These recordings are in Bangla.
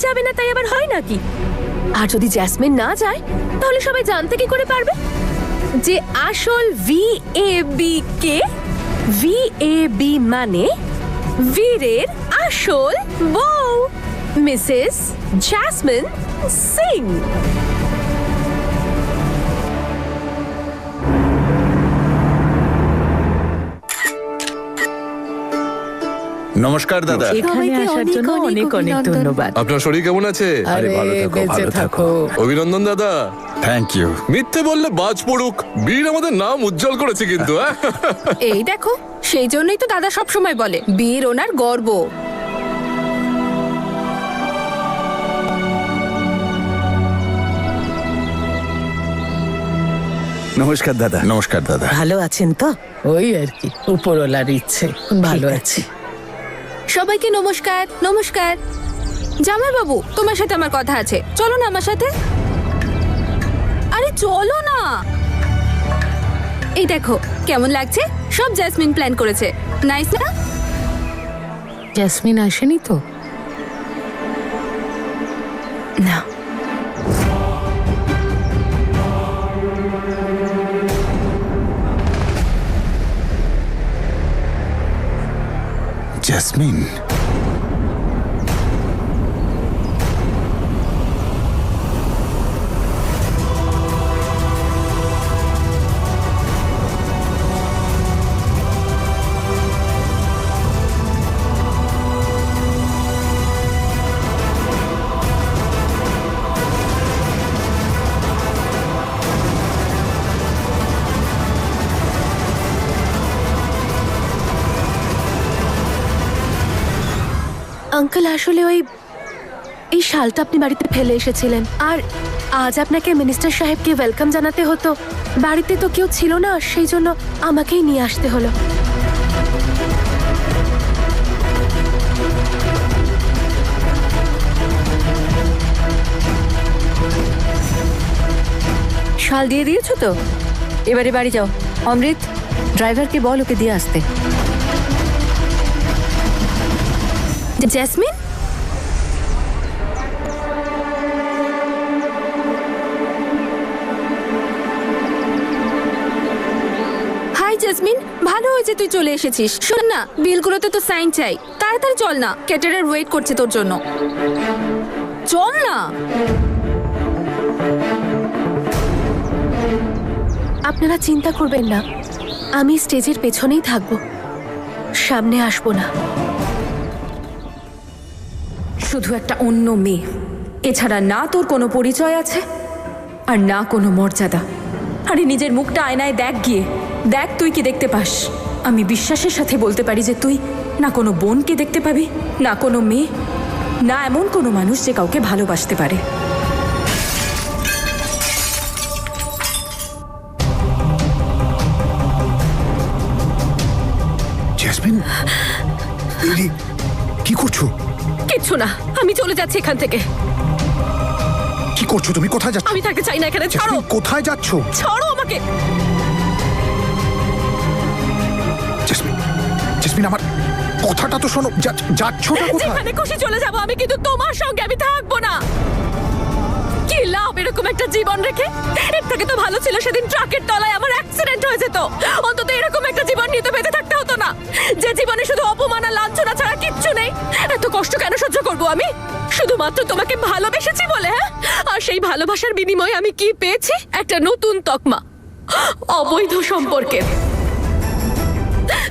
যাবে না তাই আবার হয় নাকি? আর যদি জ্যাসমিন না যায় তাহলে সবাই জানতে কি করে পারবে যে আসল VAB কে? VAB মানে বীরের আসল বউ, মিসেস জ্যাসমিন সিং। নমস্কার দাদা। এখানে আসার জন্য অনেক অনেক ধন্যবাদ। আপনার শরীর কেমন আছে? আরে ভালো থাকো, বেঁচে ভালো থাকো। থাকো। অভিনন্দন দাদা। Thank you. মিথ্যে বললে বাজ পড়ুক, বীর আমাদের নাম উজ্জ্বল করেছে কিন্তু। এই দেখো, সেই জন্যই তো দাদা সব সময় বলে বীর ওনার গর্ব। নমস্কার দাদা। নমস্কার দাদা। ভালো আছেন তো? ওই আর কি, উপরওয়ালার ইচ্ছে। ভালো আছি। সবাইকে নমস্কার। নমস্কার। জামাই বাবু, তোমার সাথে আমার কথা আছে, চলো না আমার সাথে। আরে চলো না। এই দেখো কেমন লাগছে, সব জ্যাসমিন প্ল্যান করেছে। নাইস না? জেসমিন আসেনি তো? না। জেসমিন। আঙ্কেল আসলে এই শালটা আপনি বাড়িতে ফেলে এসেছিলেন, আর আজ আপনাকে মিনিস্টার সাহেবকে ওয়েলকাম জানাতে হতো। বাড়িতে তো কেউ ছিল না, সেই জন্য আমাকেই নিয়ে আসতে হলো। শাল দিয়ে দিয়েছো তো? এবারে বাড়ি যাও। অমৃত, ড্রাইভারকে বল ওকে দিয়ে আসতে। জ্যাসমিন, হাই জ্যাসমিন, ভালো হয়েছে তুই চলে এসেছিস। শোন না, বিলগুলোতে তো সাইন চাই, তাড়াতাড়ি চল না, ক্যাটারার ওয়েট করছে তোর জন্য। চল না। আপনারা চিন্তা করবেন না, আমি স্টেজের পেছনেই থাকবো, সামনে আসবো না। শুধু একটা অন্য মেয়ে, এছাড়া না তোর কোনো পরিচয় আছে আর না কোনো মর্যাদা। আরে নিজের মুখটা আয়নায় দেখ গিয়ে, দেখ তুই কি দেখতে পাস। আমি বিশ্বাসের সাথে বলতে পারি যে তুই না কোনো বোনকে দেখতে পাবি, না কোনো মেয়ে, না এমন কোনো মানুষ যে কাউকে ভালোবাসতে পারে। জেসমিন, কি করছো? কিচ্ছু না, আমি চলে যাচ্ছি এখান থেকে। কি করছো তুমি? কোথায় যাচ্ছ? আমি থাকতে চাই না এখানে, ছাড়ো। জেসমিন, কোথায় যাচ্ছ? ছাড়ো আমাকে। জেসমিন, জেসমিন, আমার কথাটা তো শোনো। যাচ্ছটা কোথায়? যেখানে খুশি চলে যাবো আমি, কিন্তু তোমার সঙ্গে আমি থাকবো না। কি লাভ এরকম একটা জীবন রেখে? এর থেকে তো ভালো ছিল সেদিন ট্রাকের তলায় আমার অ্যাক্সিডেন্ট হয়ে যেত। অন্তত এরকম একটা জীবন নিয়ে তো বেঁচে থাকতে হতো না, যে জীবনে শুধু অপমান আর লাঞ্ছনা ছাড়া কিচ্ছু নেই। এত কষ্ট কেন সহ্য করবো আমি? শুধুমাত্র তোমাকে ভালোবেসেছি বলে, হ্যাঁ? আর সেই ভালোবাসার বিনিময়ে আমি কি পেয়েছি? একটা নতুন তকমা, অবৈধ সম্পর্কের।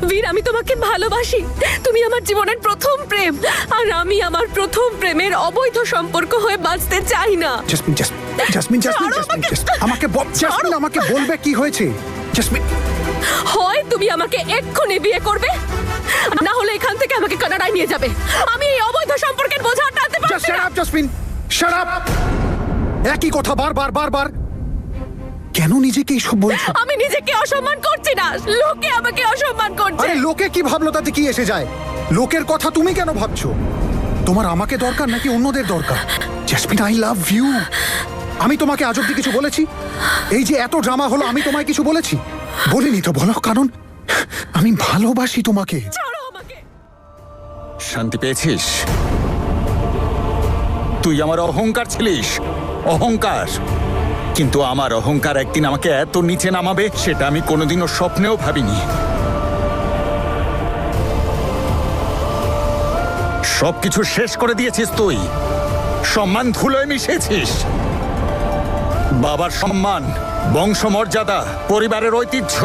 বীর, আমি তোমাকে ভালোবাসি, তুমি আমার জীবনের প্রথম প্রেম, আর আমি আমার প্রথম প্রেমের অবৈধ সম্পর্ক হয়ে বাঁচতে চাই না। Jasmine, jasmine, jasmine, jasmine, jasmine, jasmine, আমাকে জেসমিন, আমাকে বলবে কি হয়েছে? জেসমিন, হয় তুমি আমাকে এক্ষুনি বিয়ে করবে, না হলে এখান থেকে আমাকে কানাডায় নিয়ে যাবে। আমি এই অবৈধ সম্পর্কের বোঝা টানতে পারছি শাট না। Up jasmine, shut up. একই কথা বারবার বারবার কেন নিজেকে এইসব বলছো? আমি নিজেকে অসম্মান করছি না, লোকে আমাকে অসম্মান করছে। আরে লোকে কি ভাবলো তাতে কি এসে যায়? লোকের কথা তুমি কেন ভাবছো? তোমার আমাকে দরকার নাকি অন্যদের দরকার? Jasmine, I love you. আমি তোমাকে আজ অব্দি কিছু বলেছি? এই যে এত ড্রামা হলো, আমি তোমায় কিছু বলেছি? বলিনি তো, বলো, কারণ আমি ভালোবাসি তোমাকে। ছাড়ো আমাকে। শান্তি পেয়েছিস? তুই আমার অহংকার ছিলিস, অহংকার। কিন্তু আমার অহংকার একদিন আমাকে এত নিচে নামাবে সেটা আমি কোনোদিনও স্বপ্নেও ভাবিনি। সবকিছু শেষ করে দিয়েছিস তুই, সম্মান ধুলোয় মিশিয়েছিস। বাবার সম্মান, বংশমর্যাদা, পরিবারের ঐতিহ্য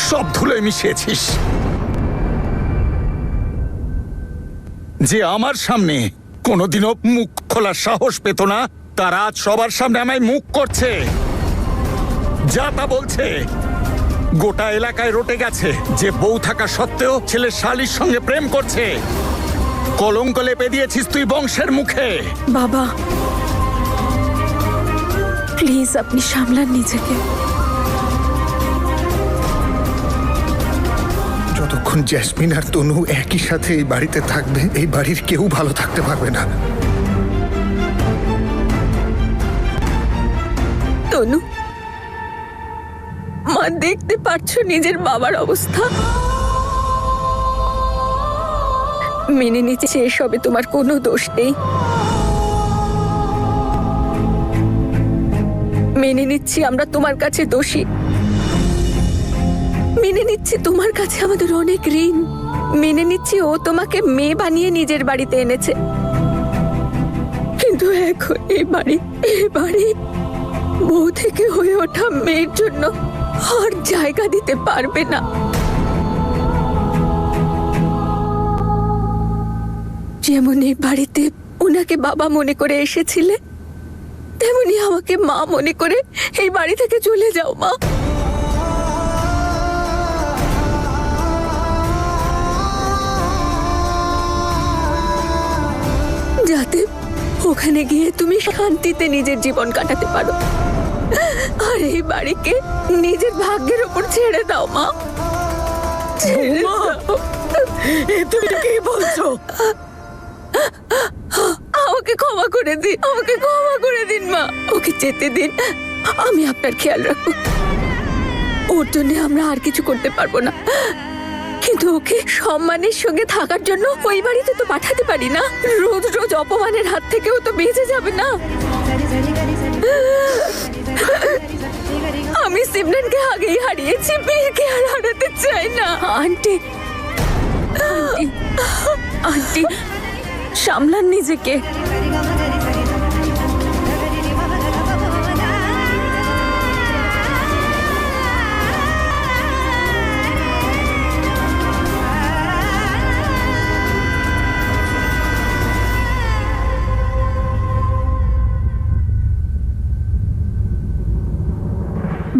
সব ধুলোয় মিশিয়েছিস। যে আমার সামনে কোনোদিনও মুখ খোলার সাহস পেত না, তারা আজ সবার সামনে আমায় মুখ করছে, যা তা বলছে। গোটা এলাকায় রটে গেছে যে বউ থাকা সত্ত্বেও ছেলে শালির সঙ্গে প্রেম করছে। কলঙ্ক লেপে দিয়েছিস তুই বংশের মুখে। বাবা প্লিজ আপনি সামলান নিজেকে। যতক্ষণ জ্যাসমিন আর তনু একই সাথে এই বাড়িতে থাকবে, এই বাড়ির কেউ ভালো থাকতে পারবে না। তনু, মা দেখতে পারছো নিজের বাবার অবস্থা? মেনে নিচ্ছে এসবে তোমার কোনো দোষ নেই। মেনে নিচ্ছি আমরা তোমার কাছে দোষী। মেনে নিচ্ছি তোমার কাছে আমাদের অনেক ঋণ। মেনে নিচ্ছি ও তোমাকে মেয়ে বানিয়ে নিজের বাড়িতে এনেছে। কিন্তু এখন এই বাড়ি বউ থেকে হয়ে ওঠা মেয়ের জন্য আর জায়গা দিতে পারবে না। যেমন এই বাড়িতে ওনাকে বাবা মনে করে এসেছিলে, তেমনি আমাকে মা মনে করে এই বাড়ি থেকে চলে যাও মা। যাতে ওখানে গিয়ে তুমি শান্তিতে নিজের জীবন কাটাতে পারো। আর এই বাড়িকে নিজের ভাগ্যের উপর ছেড়ে দাও মা, ছেড়ে দাও। তুমি কি বলছো? আমাকে ক্ষমা করে দিন, আমাকে ক্ষমা করে দিন মা। ওকে যেতে দিন, আমি আপনার খেয়াল রাখবো। ওর জন্য আমরা আর কিছু করতে পারবো না, কিন্তু ওকে সম্মানের সঙ্গে থাকার জন্য ওই বাড়িতে তো পাঠাতে পারি না। রোজ রোজ অপমানের হাত থেকেও তো বেঁচে যাবে না। আমি সিমরানকে আগেই হারিয়েছি, মেয়েকে আর হারাতে চাই না। আন্টি, আন্টি সামলান নিজেকে।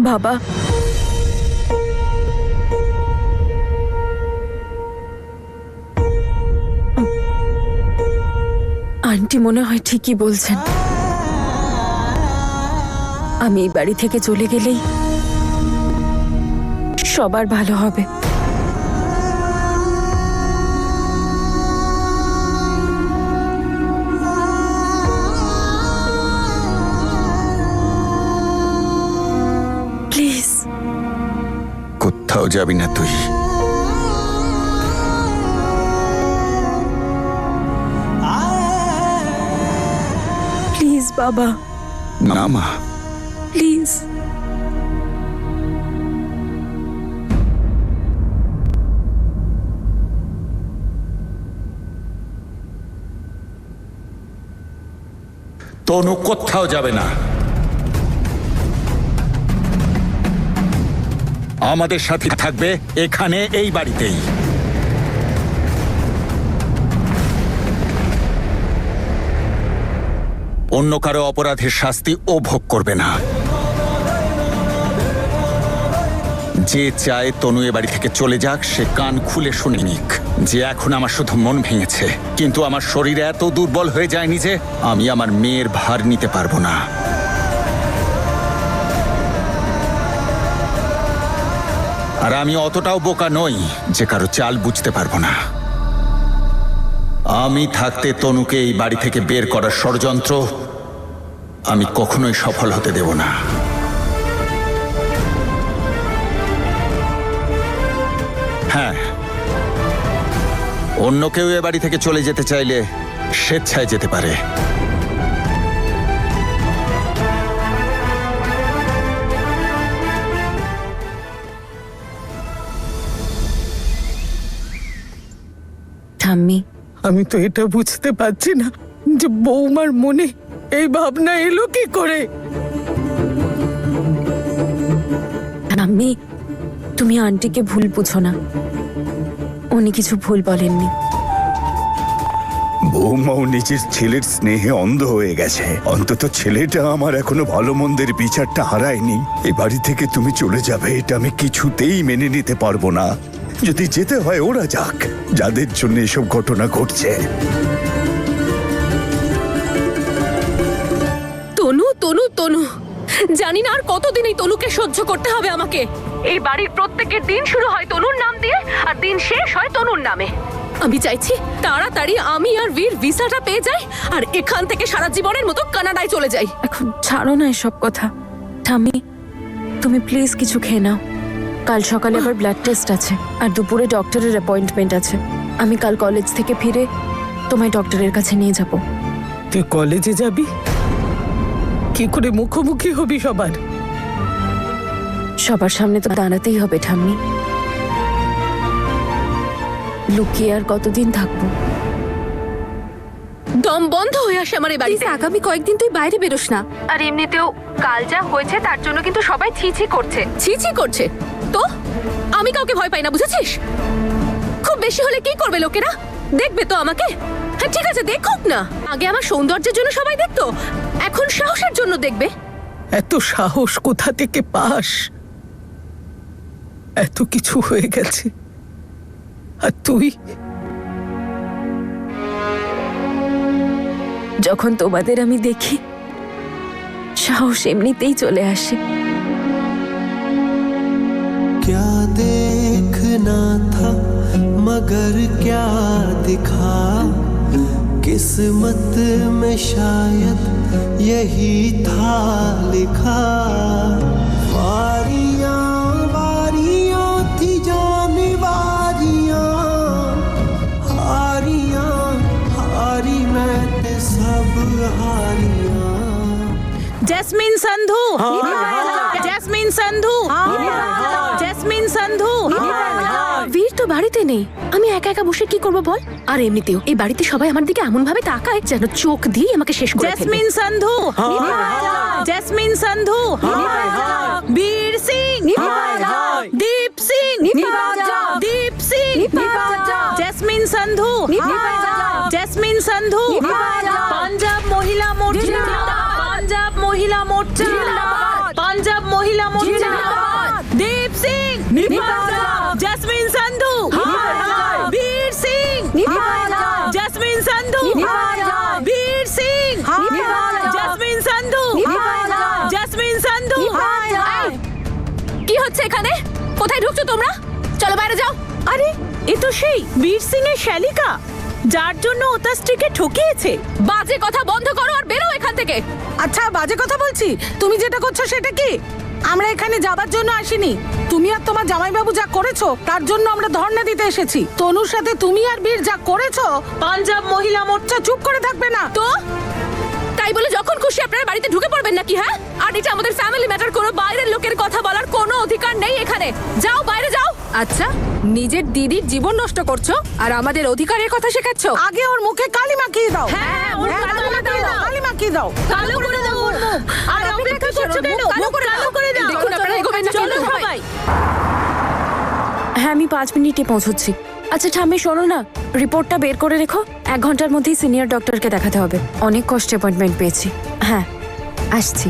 বাবা, আন্টি মনে হয় ঠিকই বলছেন। আমি এই বাড়ি থেকে চলে গেলেই সবার ভালো হবে। প্লিজ কোথাও যাবি না তুই। প্লিজ বাবা, না মা, প্লিজ। তনু কোথাও যাবে না। আমাদের সাথে থাকবে এখানে, এই বাড়িতেই। অন্য কারো অপরাধের শাস্তি ও ভোগ করবে না। যে চায় তনু এ বাড়ি থেকে চলে যাক, সে কান খুলে শুনে নিক যে এখন আমার শুধু মন ভেঙেছে, কিন্তু আমার শরীর এত দুর্বল হয়ে যায়নি যে আমি আমার মেয়ের ভার নিতে পারবো না। আর আমি অতটাও বোকা নই যে কারো চাল বুঝতে পারবো না। আমি থাকতে তনুকে এই বাড়ি থেকে বের করার ষড়যন্ত্র আমি কখনোই সফল হতে দেব না। হ্যাঁ, অন্য কেউ এ বাড়ি থেকে চলে যেতে চাইলে স্বেচ্ছায় যেতে পারে। ঠাম্মি, আমি তো এটা বুঝতে পারছি না যে বৌমার মনে এই ভাবনা এলো কি করে। ঠাম্মি, তুমি আন্টিকে ভুল বুঝো না, উনি কিছু ভুল বলেননি। বৌমাও নিজের ছেলের স্নেহে অন্ধ হয়ে গেছে। অন্তত ছেলেটা আমার এখনো ভালো মন্দের বিচারটা হারায়নি। এ বাড়ি থেকে তুমি চলে যাবে এটা আমি কিছুতেই মেনে নিতে পারবো না। যদি যেতে হয় ওরা যাক, যাদের জন্য এসব ঘটনা ঘটছে। তনু তনু তনু, জানি না আর কতদিন এই তনুকে সহ্য করতে হবে আমাকে। এই বাড়ির প্রত্যেকের দিন শুরু হয় তনুর নাম দিয়ে আর দিন শেষ হয় তনুর নামে। আমি চাইছি তাড়াতাড়ি আমি আর বীর ভিসাটা পেয়ে যাই আর এখান থেকে সারা জীবনের মতো কানাডায় চলে যাই। এখন ছাড়ো না এসব কথা। ঠাম্মি, তুমি প্লিজ কিছু খেয়ে নাও। কাল সকালে আবার ব্লাড টেস্ট আছে আর দুপুরে ডক্টরের অ্যাপয়েন্টমেন্ট আছে। আমি কাল কলেজ থেকে ফিরে তোমায় ডক্টরের কাছে নিয়ে যাব। তুই কলেজে যাবি? কি করে মুখোমুখি হবি সবার? সবার সামনে তো দাঁড়াতেই হবে ঠাম্মি। লুকিয়ে আর কতদিন থাকবো? দম বন্ধ হয়ে আসে আমার এই বাড়িতে। আগামী কয়েকদিন তুই বাইরে বেরোস না। আর এমনিতেও কাল যা হয়েছে তার জন্য কিন্তু সবাই ছি করছে। ছি করছে তো? আমি কাউকে ভয় পাই না, বুঝেছিস? খুব বেশি হলে কি করবে লোকেরা? দেখবে তো আমাকে। হ্যাঁ ঠিক আছে, দেখুক না। আগে আমার সৌন্দর্যের জন্য সবাই দেখতো, এখন সাহসের জন্য দেখবে। এত সাহস কোথা থেকে পাস? এত কিছু হয়ে গেছে আর তুই? যখন তোমাদের আমি দেখি সাহস এমনিতেই চলে আসে। क्या देखना था मगर क्या दिखा, किस्मत में शायद यही था लिखा। वारियां वारियां थी जाने वारियां, हारियां हारी मैं ते सब हारियां। Jasmine সন্ধু, jasmine সন্ধু, jasmine সন্ধু। বীর তো বাড়িতে নেই, আমি একা একা বসে কি করবো বল? আর এমনিতেও এই বাড়িতে সবাই আমার দিকে এমন ভাবে তাকায় যেন চোখ দিয়ে আমাকে শেষ করে ফেলবে। জেসমিন সন্ধু, জেসমিন সন্ধু, বীর সিং, দীপ সিং, দীপ সিং, জেসমিন সন্ধু, জেসমিন সন্ধু, পাঞ্জাব মহিলা মোর্চা, পাঞ্জাব মহিলা মোর্চা, পাঞ্জাব মহিলা মোর্চা, দীপ সিং, জেসমিন সন্ধু, বীর সিং, জেসমিন সন্ধু, বীর সিং, জেসমিন সন্ধু, জেসমিন সন্ধু। কি হচ্ছে এখানে? কোথায় ঢুকছো তোমরা? চলো বাইরে যাও। আরে এ তো সেই বীর সিং এর শ্যালিকা, যার জন্য ও তার স্ত্রীকে ঠকিয়েছে। বাজে কথা বন্ধ করো আর বেরো এখান থেকে। আচ্ছা বাজে কথা বলছি? তুমি যেটা করছো সেটা কি? আমরা এখানে যাবার জন্য আসিনি। তুমি আর তোমার জামাইবাবু যা করেছো তার জন্য আমরা ধর্ণা দিতে এসেছি। তনুর সাথে তুমি আর বীর যা করেছো, পাঞ্জাব মহিলা মোর্চা চুপ করে থাকবে না তো তাই বলে যখন খুশি আপনারা বাড়িতে ঢুকে পড়বেন নাকি? হ্যাঁ, আর এটা আমাদের ফ্যামিলি ম্যাটার, কোনো বাইরের লোকের কথা বলার কোনো অধিকার নেই এখানে। যাও বাইরে যাও। আচ্ছা, নিজের দিদির জীবন নষ্ট করছো আর আমাদের অধিকারের কথা শেখাচ্ছ? আগে ওর মুখে কালি মাখিয়ে দাও। হ্যাঁ, ওর কালো মাখিয়ে দাও। কালি মাখিয়ে দাও। কালো করে দাও ওর মুখ। আর অপেক্ষা করছো কেন? মুখ কালো করে দাও। দেখুন আপনারা এগোবেন না। চলো সবাই। হ্যাঁ, আমি 5 মিনিটে পৌঁছচ্ছি। আচ্ছা ঠাম্মি, শোনো না, রিপোর্টটা বের করে রেখো। 1 ঘন্টার মধ্যেই সিনিয়র ডক্টরকে দেখাতে হবে। অনেক কষ্টে অ্যাপয়েন্টমেন্ট পেয়েছি। হ্যাঁ, আসছি।